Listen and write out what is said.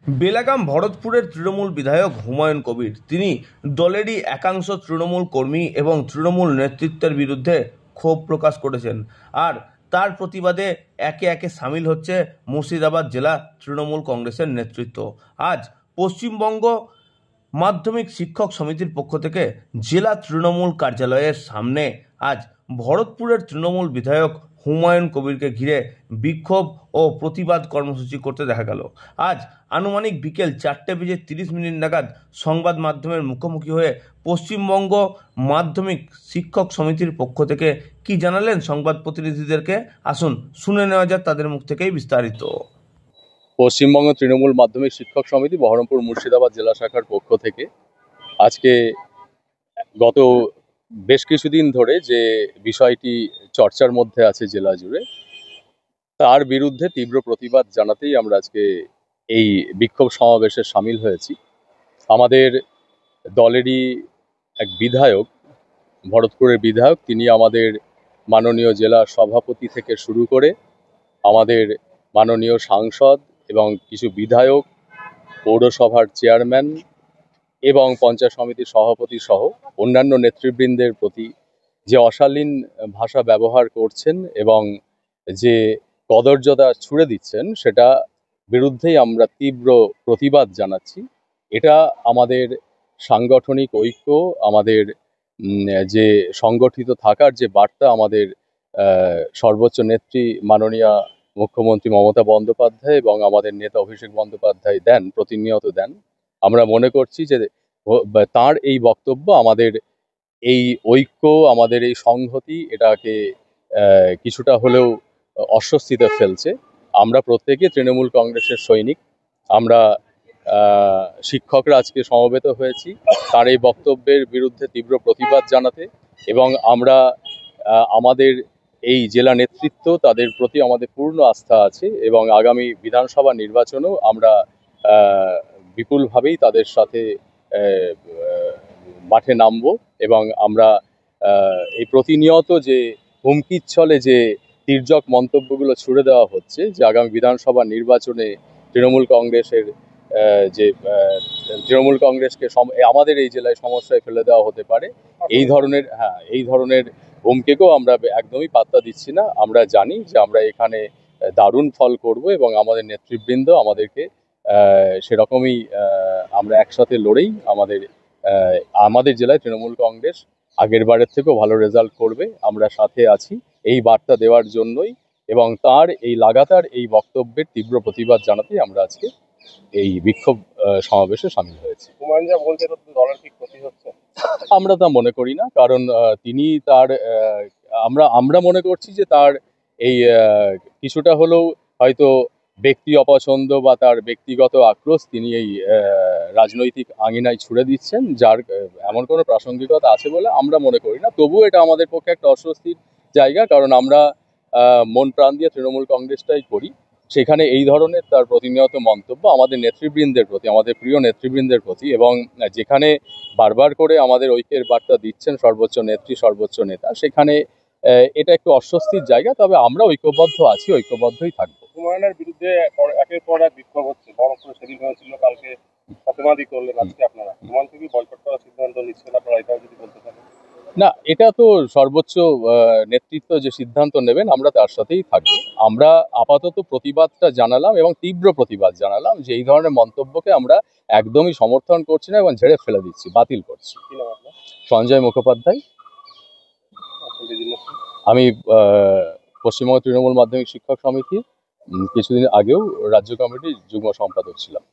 বেলাগাম ভরতপুরের তৃণমূল বিধায়ক হুমায়ুন কবির তিনি দলেরই একাংশ তৃণমূল কর্মী এবং তৃণমূল নেতৃত্বের বিরুদ্ধে ক্ষোভ প্রকাশ করেছেন। আর তার প্রতিবাদে একে একে সামিল হচ্ছে মুর্শিদাবাদ জেলা তৃণমূল কংগ্রেসের নেতৃত্ব। আজ পশ্চিমবঙ্গ মাধ্যমিক শিক্ষক সমিতির পক্ষ থেকে জেলা তৃণমূল কার্যালয়ের সামনে আজ ভরতপুরের তৃণমূল বিধায়ক হুমায়ুন কবিরকে ঘিরে বিক্ষোভ ও প্রতিবাদ কর্মসূচি করতে দেখা গেল। আজ আনুমানিক বিকেল 4:30 নাগাদ সংবাদ মাধ্যমের মুখোমুখি হয়ে পশ্চিমবঙ্গ মাধ্যমিক শিক্ষক সমিতির পক্ষ থেকে কি জানালেন সংবাদ প্রতিনিধিদেরকে, আসুন শুনে নেওয়া যাক তাদের মুখ থেকেই বিস্তারিত। পশ্চিমবঙ্গ তৃণমূল মাধ্যমিক শিক্ষক সমিতি বহরমপুর মুর্শিদাবাদ জেলা শাখার পক্ষ থেকে আজকে গত বেশ কিছুদিন ধরে যে বিষয়টি চর্চার মধ্যে আছে জেলা জুড়ে, তার বিরুদ্ধে তীব্র প্রতিবাদ জানাতেই আমরা আজকে এই বিক্ষোভ সমাবেশে সামিল হয়েছি। আমাদের দলেরই এক বিধায়ক, ভরতপুরের বিধায়ক, তিনি আমাদের মাননীয় জেলা সভাপতি থেকে শুরু করে আমাদের মাননীয় সাংসদ এবং কিছু বিধায়ক, পৌরসভার চেয়ারম্যান এবং পঞ্চায়েত সমিতির সভাপতি সহ অন্যান্য নেতৃবৃন্দের প্রতি যে অশালীন ভাষা ব্যবহার করছেন এবং যে কদর্যতা ছুড়ে দিচ্ছেন, সেটা বিরুদ্ধেই আমরা তীব্র প্রতিবাদ জানাচ্ছি। এটা আমাদের সাংগঠনিক ঐক্য, আমাদের যে সংগঠিত থাকার যে বার্তা আমাদের সর্বোচ্চ নেত্রী মাননীয়া মুখ্যমন্ত্রী মমতা বন্দ্যোপাধ্যায় এবং আমাদের নেতা অভিষেক বন্দ্যোপাধ্যায় দেন, প্রতিনিয়ত দেন। আমরা মনে করছি যে তার এই বক্তব্য আমাদের এই ঐক্য, আমাদের এই সংহতি, এটাকে কিছুটা হলেও অস্বস্তিতে ফেলছে। আমরা প্রত্যেকে তৃণমূল কংগ্রেসের সৈনিক। আমরা শিক্ষকরা আজকে সমবেত হয়েছি তার এই বক্তব্যের বিরুদ্ধে তীব্র প্রতিবাদ জানাতে, এবং আমরা আমাদের এই জেলা নেতৃত্ব, তাদের প্রতি আমাদের পূর্ণ আস্থা আছে এবং আগামী বিধানসভা নির্বাচনেও আমরা বিপুলভাবেই তাদের সাথে মাঠে নামবো। এবং আমরা এই প্রতিনিয়ত যে হুমকির ছলে যে তির্যক মন্তব্যগুলো ছুড়ে দেওয়া হচ্ছে যে আগামী বিধানসভা নির্বাচনে তৃণমূল কংগ্রেসকে আমাদের এই জেলায় সমস্যায় ফেলে দেওয়া হতে পারে, এই ধরনের হুমকিকেও আমরা একদমই পাত্তা দিচ্ছি না। আমরা জানি যে আমরা এখানে দারুণ ফল করব এবং আমাদের নেতৃবৃন্দ আমাদেরকে সেরকমই আমরা একসাথে লড়েই আমাদের জেলায় তৃণমূল কংগ্রেস আগের বারের থেকেও ভালো রেজাল্ট করবে। আমরা সাথে আছি এই বার্তা দেওয়ার জন্যই, এবং তার এই লাগাতার এই বক্তব্যের তীব্র প্রতিবাদ জানাতেই আমরা আজকে এই বিক্ষোভ সমাবেশে সামিল হয়েছি। আমরা তা মনে করি না, কারণ তিনি তার আমরা মনে করছি যে তার এই কিছুটা হলেও হয়তো ব্যক্তি অপছন্দ বা তার ব্যক্তিগত আক্রোশ তিনি এই রাজনৈতিক আঙিনায় ছুড়ে দিচ্ছেন, যার এমন কোনো প্রাসঙ্গিকতা আছে বলে আমরা মনে করি না। তবুও এটা আমাদের পক্ষে একটা অস্বস্তির জায়গা, কারণ আমরা মন প্রাণ দিয়ে তৃণমূল কংগ্রেসটাই করি। সেখানে এই ধরনের তার প্রতিনিয়ত মন্তব্য আমাদের নেতৃবৃন্দের প্রতি, আমাদের প্রিয় নেতৃবৃন্দের প্রতি, এবং যেখানে বারবার করে আমাদের ঐক্যের বার্তা দিচ্ছেন সর্বোচ্চ নেত্রী, সর্বোচ্চ নেতা, সেখানে এটা একটু অস্বস্তির জায়গা। তবে আমরা ঐক্যবদ্ধ আছি, ঐক্যবদ্ধই থাকবো। হুমায়ুনের বিরুদ্ধে একের পর এক বিক্ষোভ হচ্ছে, বহরমপুরে সেদিন হয়েছিল, কালকে প্রতিবাদী করলেন, আজকে আপনারা হুমায়ুন থেকে বয়কট করার সিদ্ধান্ত নিচ্ছেন আপনারা, এটাও যদি বলতে পারেন। না, এটা তো সর্বোচ্চ নেতৃত্ব যে সিদ্ধান্ত নেবেন আমরা তার সাথেই থাকবো। আমরা আপাতত প্রতিবাদটা জানালাম এবং তীব্র প্রতিবাদ জানালাম যে এই ধরনের মন্তব্যকে আমরা একদমই সমর্থন করছি না এবং ঝেড়ে ফেলে দিচ্ছি, বাতিল করছি। সঞ্জয় মুখোপাধ্যায়, আমি পশ্চিমবঙ্গ তৃণমূল মাধ্যমিক শিক্ষক সমিতির কিছুদিন আগেও রাজ্য কমিটির যুগ্ম সম্পাদক ছিলাম।